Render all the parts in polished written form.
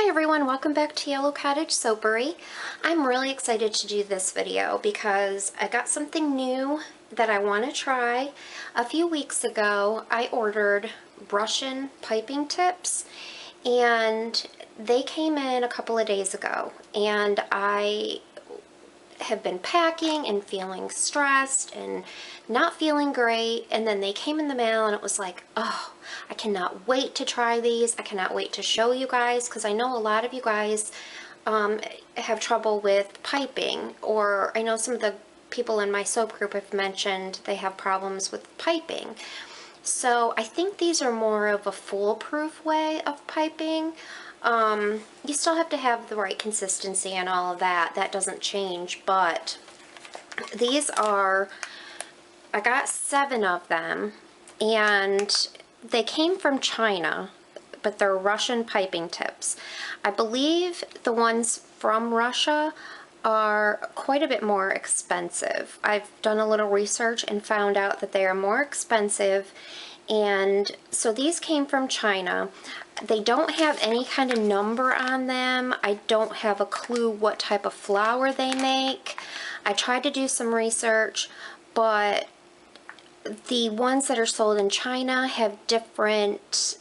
Hi everyone, welcome back to Yellow Cottage Soapery. I'm really excited to do this video because I got something new that I want to try. A few weeks ago I ordered Russian piping tips and they came in a couple of days ago, and I have been packing and feeling stressed and not feeling great, and then they came in the mail and it was like, oh, I cannot wait to try these. I cannot wait to show you guys, because I know a lot of you guys have trouble with piping, or I know some of the people in my soap group have mentioned they have problems with piping. So I think these are more of a foolproof way of piping. You still have to have the right consistency and all of that. That doesn't change, but these are, I got 7 of them, and they came from China, but they're Russian piping tips. I believe the ones from Russia are quite a bit more expensive. I've done a little research and found out that they are more expensive, and so these came from China. They don't have any kind of number on them. I don't have a clue what type of flour they make. I tried to do some research, but the ones that are sold in China have different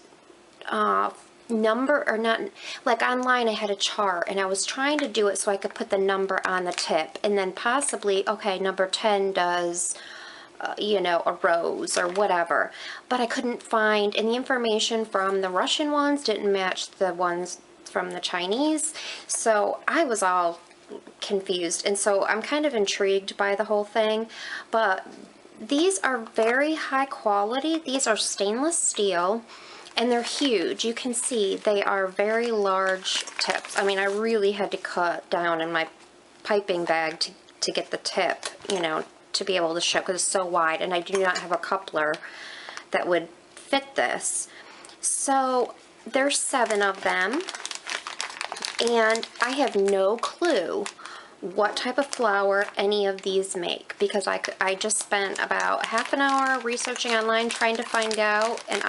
number, or not, like online I had a chart and I was trying to do it so I could put the number on the tip, and then possibly, okay, number 10 does you know, a rose or whatever, but I couldn't find, and the information from the Russian ones didn't match the ones from the Chinese, so I was all confused, and so I'm kind of intrigued by the whole thing. But these are very high quality. These are stainless steel, and they're huge. You can see they are very large tips. I mean, I really had to cut down in my piping bag to get the tip, you know, to be able to show, because it's so wide, and I do not have a coupler that would fit this. So there's 7 of them, and I have no clue what type of flour any of these make, because I just spent about half an hour researching online trying to find out, and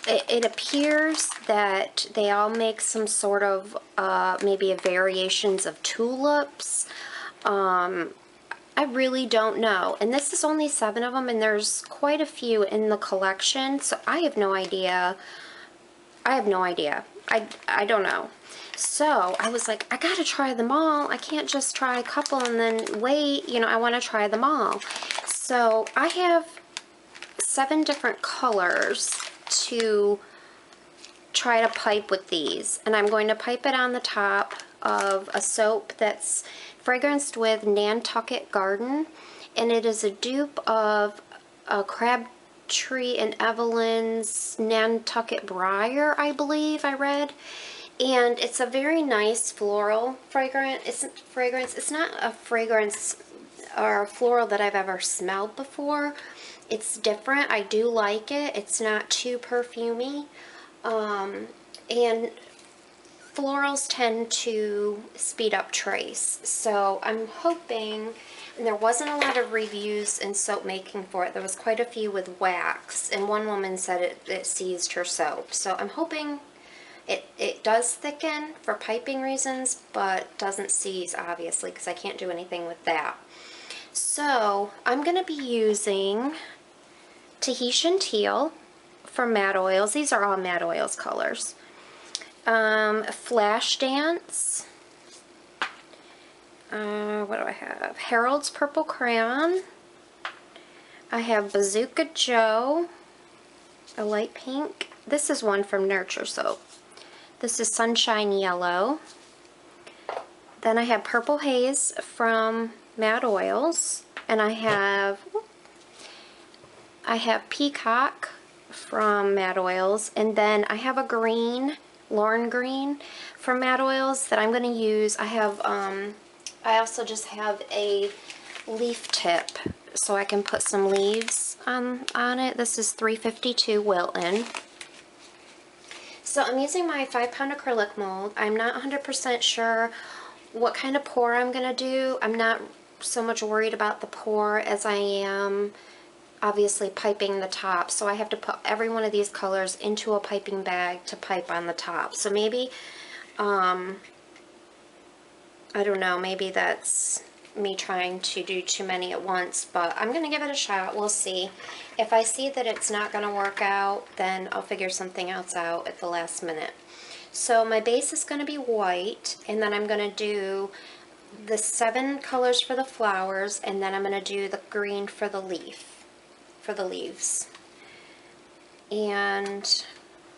it appears that they all make some sort of maybe a variations of tulips. I really don't know, and this is only 7 of them, and there's quite a few in the collection, so I have no idea. I don't know. So I was like, I gotta try them all. I can't just try a couple and then wait, you know, I want to try them all. So I have 7 different colors to try to pipe with these, and I'm going to pipe it on the top of a soap that's fragranced with Nantucket Garden, and it is a dupe of a Crabtree and Evelyn's Nantucket Briar, I believe I read, and it's a very nice floral fragrance. It's not a fragrance or a floral that I've ever smelled before. It's different. I do like it. It's not too perfumey, and florals tend to speed up trace, so I'm hoping, and there wasn't a lot of reviews in soap making for it. There was quite a few with wax, and one woman said it seized her soap, so I'm hoping it does thicken for piping reasons, but doesn't seize, obviously, because I can't do anything with that. So I'm going to be using Tahitian Teal for matte oils. These are all matte oils colors. Flash Dance. What do I have? Harold's Purple Crayon. I have Bazooka Joe, a light pink. This is one from Nurture Soap. This is Sunshine Yellow. Then I have Purple Haze from Matte Oils, and I have Peacock from Matte Oils, and then I have a green, Lauren Green from Matte Oils that I'm going to use. I have, I also just have a leaf tip so I can put some leaves on it. This is 352 Wilton. So I'm using my 5-pound acrylic mold. I'm not 100% sure what kind of pour I'm going to do. I'm not so much worried about the pour as I am obviously piping the top, so I have to put every one of these colors into a piping bag to pipe on the top. So maybe, I don't know, maybe that's me trying to do too many at once, but I'm going to give it a shot. We'll see. If I see that it's not going to work out, then I'll figure something else out at the last minute. So my base is going to be white, and then I'm going to do the 7 colors for the flowers, and then I'm going to do the green for the leaves. And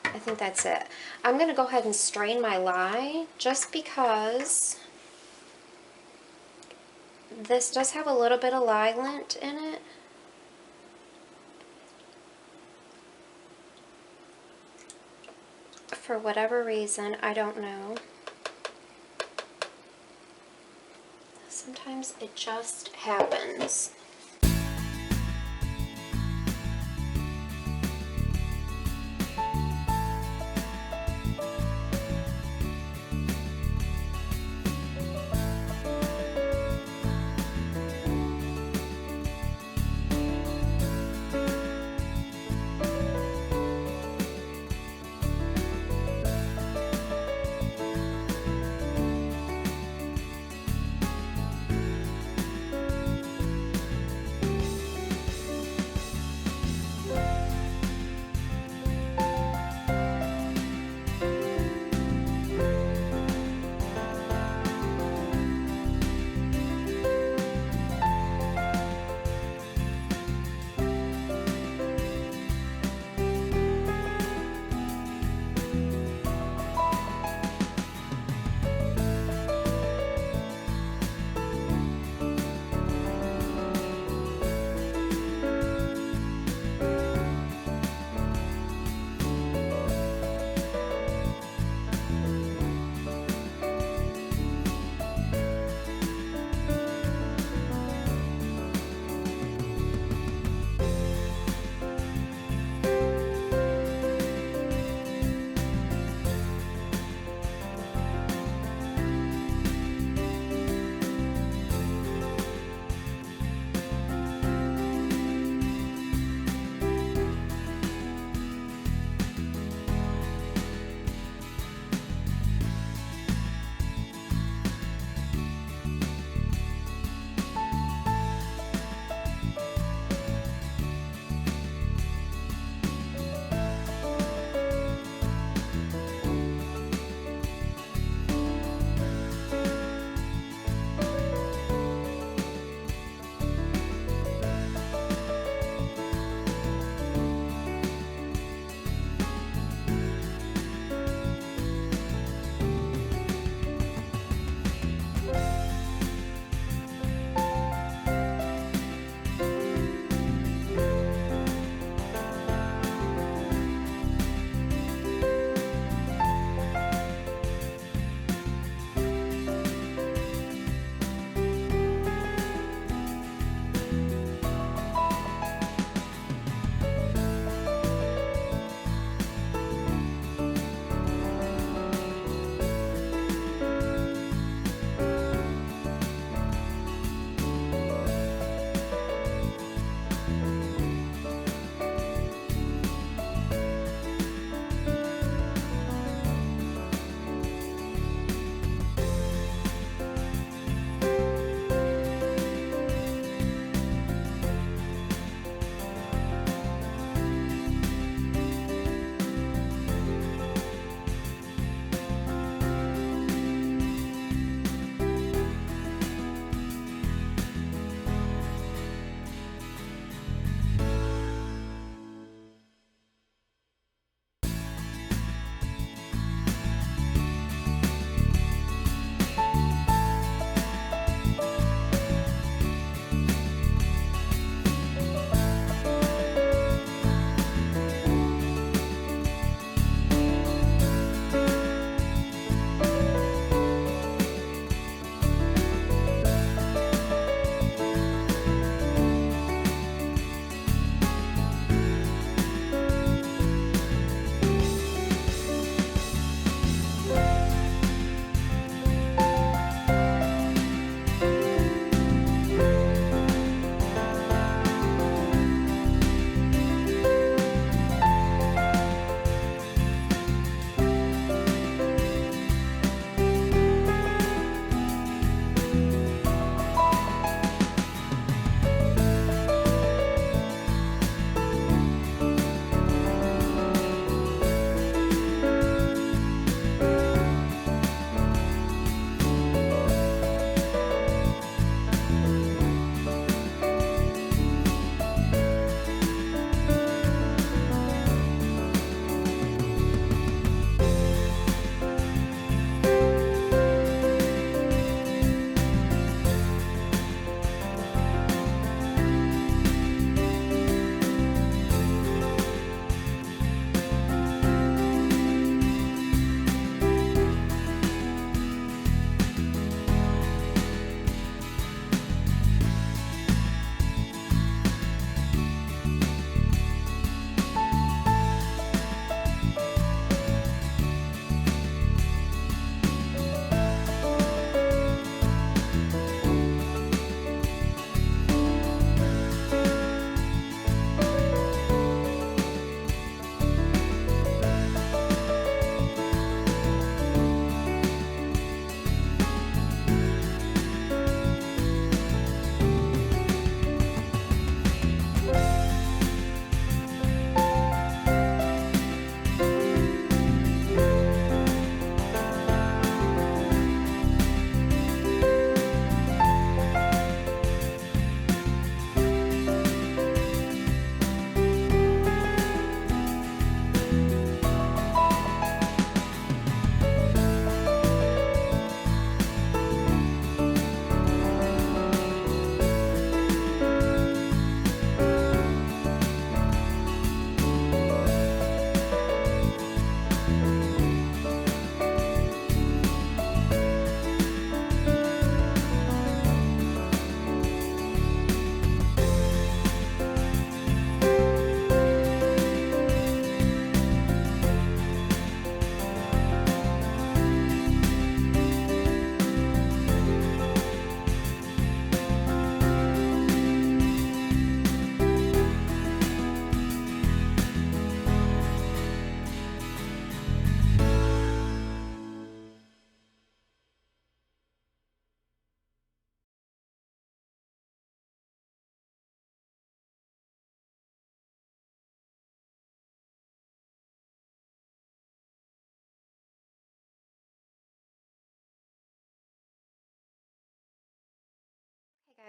I think that's it. I'm going to go ahead and strain my lye just because this does have a little bit of lye lint in it. For whatever reason, I don't know. Sometimes it just happens.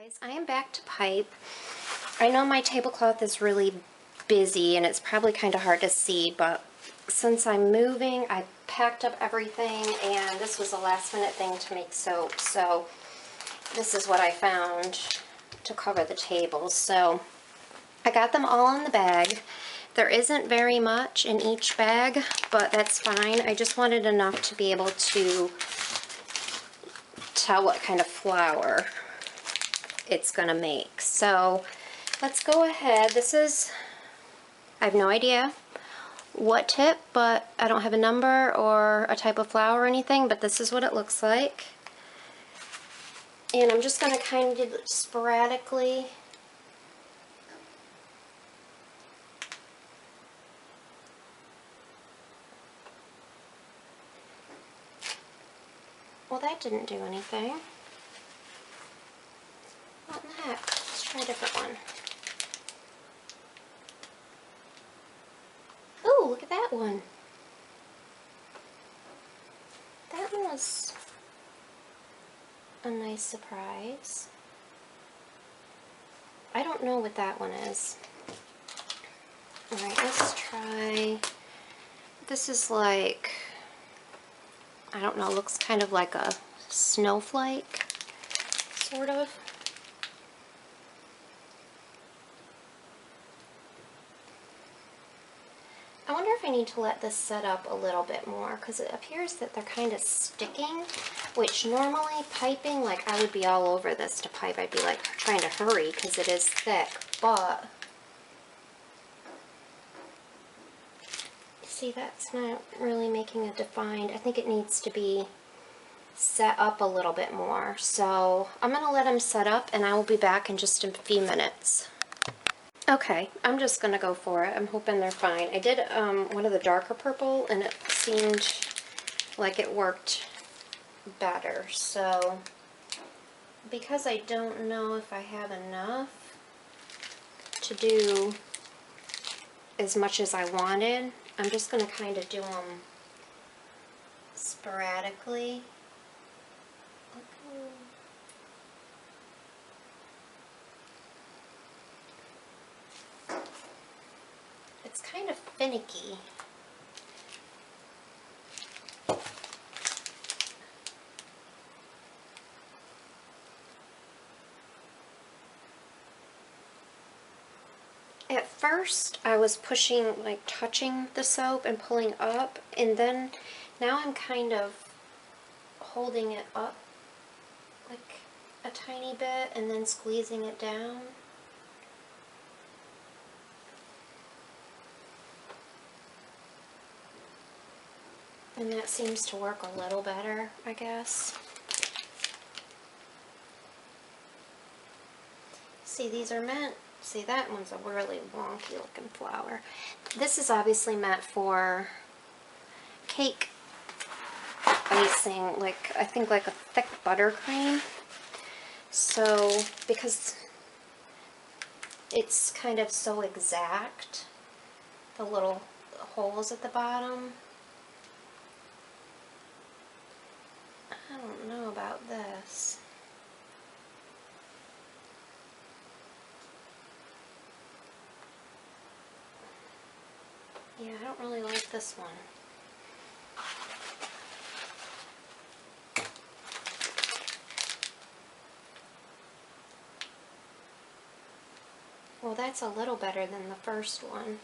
Guys, I am back to pipe. I know my tablecloth is really busy and it's probably kind of hard to see, but since I'm moving, I packed up everything, and this was a last minute thing to make soap, so this is what I found to cover the tables. So I got them all in the bag. There isn't very much in each bag, but that's fine. I just wanted enough to be able to tell what kind of flour it's gonna make. So let's go ahead. This is, I have no idea what tip, but I don't have a number or a type of flour or anything, but this is what it looks like. And I'm just gonna kind of sporadically well, that didn't do anything. What in the heck? Let's try a different one. Oh, look at that one. That one was a nice surprise. I don't know what that one is. Alright, let's try. This is like, I don't know, looks kind of like a snowflake, sort of. I wonder if I need to let this set up a little bit more, because it appears that they're kind of sticking, which normally piping, like I would be all over this to pipe. I'd be like trying to hurry because it is thick, but see, that's not really making a defined. I think it needs to be set up a little bit more. So I'm going to let them set up, and I will be back in just a few minutes. Okay, I'm just going to go for it. I'm hoping they're fine. I did one of the darker purple, and it seemed like it worked better. So because I don't know if I have enough to do as much as I wanted, I'm just going to kind of do them sporadically. It's kind of finicky. At first, I was pushing, like touching the soap and pulling up, and then now I'm kind of holding it up like a tiny bit and then squeezing it down. And that seems to work a little better, I guess. See, these are meant, see, that one's a really wonky looking flower. This is obviously meant for cake icing, like, I think like a thick buttercream. So, because it's kind of so exact, the little holes at the bottom. I don't know about this. Yeah, I don't really like this one. Well, that's a little better than the first one.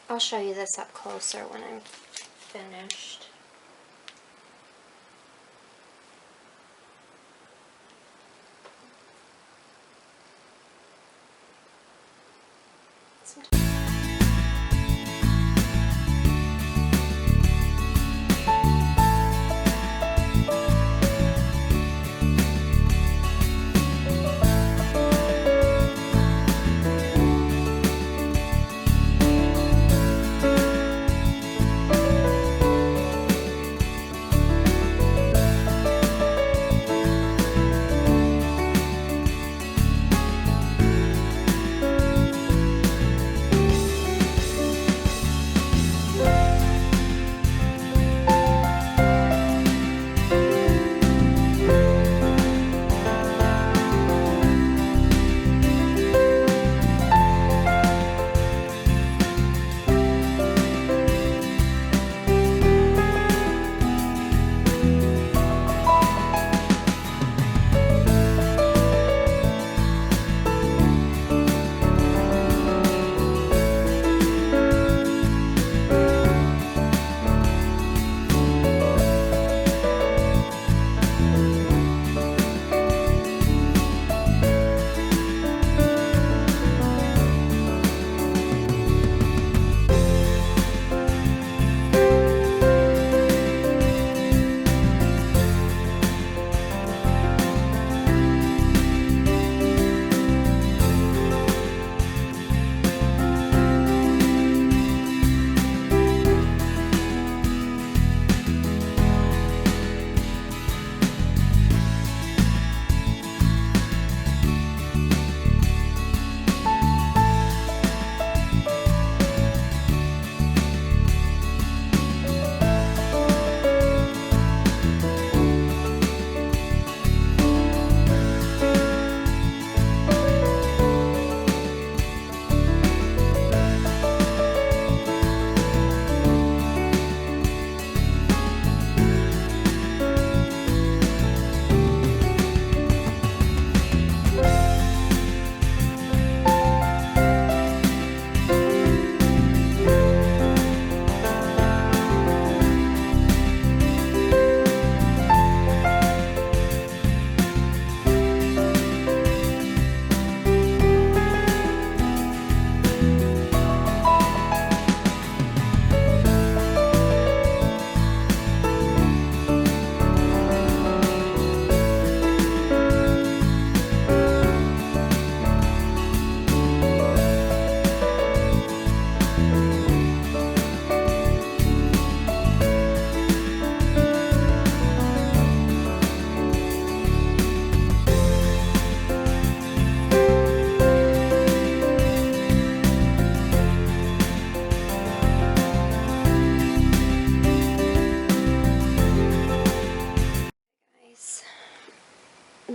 I'll show you this up closer when I'm finished.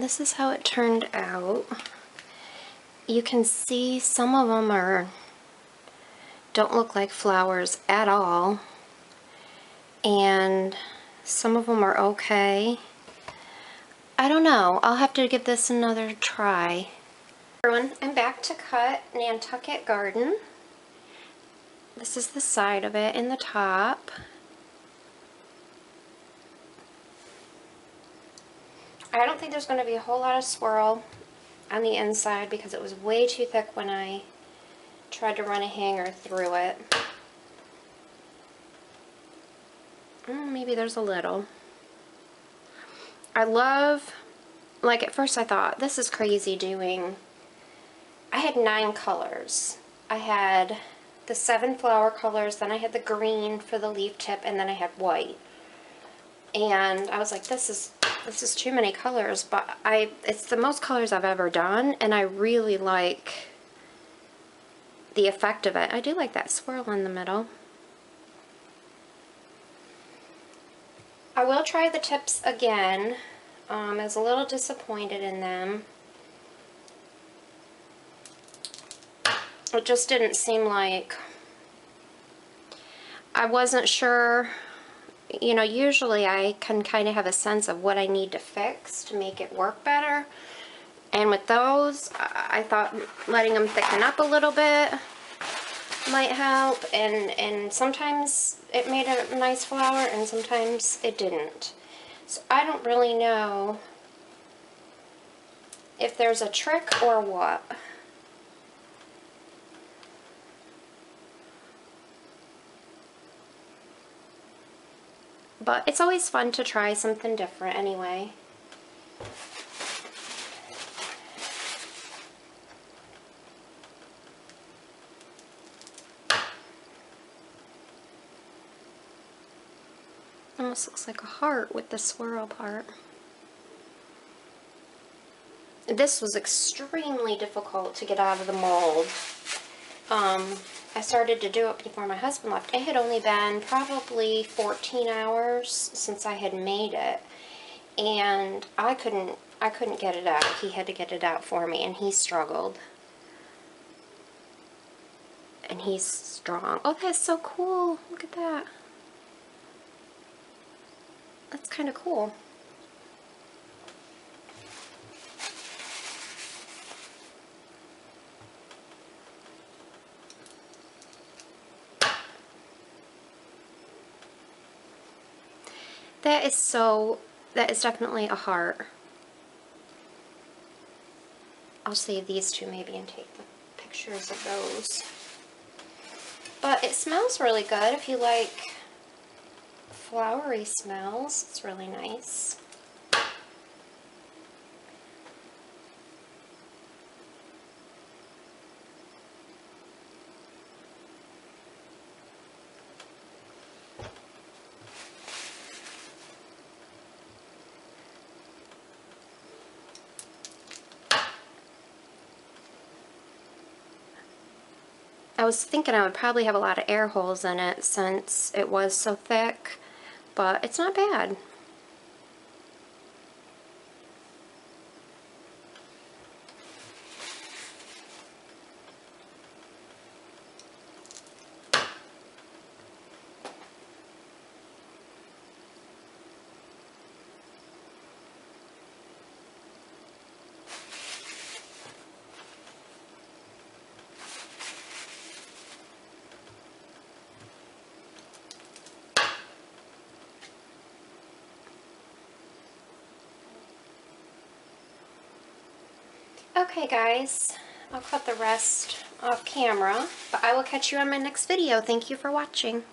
this is how it turned out. You can see some of them don't look like flowers at all, and some of them are okay. I don't know. I'll have to give this another try. Everyone, I'm back to cut Nantucket Garden. This is the side of it and the top. I don't think there's going to be a whole lot of swirl on the inside because it was way too thick when I tried to run a hanger through it. Maybe there's a little. I love, like at first I thought, this is crazy doing, I had 9 colors. I had the 7 flower colors, then I had the green for the leaf tip, and then I had white. And I was like, this is too many colors, but it's the most colors I've ever done, and I really like the effect of it. I do like that swirl in the middle. I will try the tips again. I was a little disappointed in them. It just didn't seem like, I wasn't sure. You know, usually I can kind of have a sense of what I need to fix to make it work better. And with those, I thought letting them thicken up a little bit might help. And sometimes it made a nice flower and sometimes it didn't. So I don't really know if there's a trick or what. But it's always fun to try something different anyway. Almost looks like a heart with the swirl part. This was extremely difficult to get out of the mold. I started to do it before my husband left. It had only been probably 14 hours since I had made it, and I couldn't get it out. He had to get it out for me, and he struggled. And he's strong. Oh, that's so cool. Look at that. That's kind of cool. That is definitely a heart. I'll save these two maybe and take the pictures of those. But it smells really good if you like flowery smells. It's really nice. I was thinking I would probably have a lot of air holes in it since it was so thick, but it's not bad. Okay guys, I'll cut the rest off camera, but I will catch you on my next video. Thank you for watching.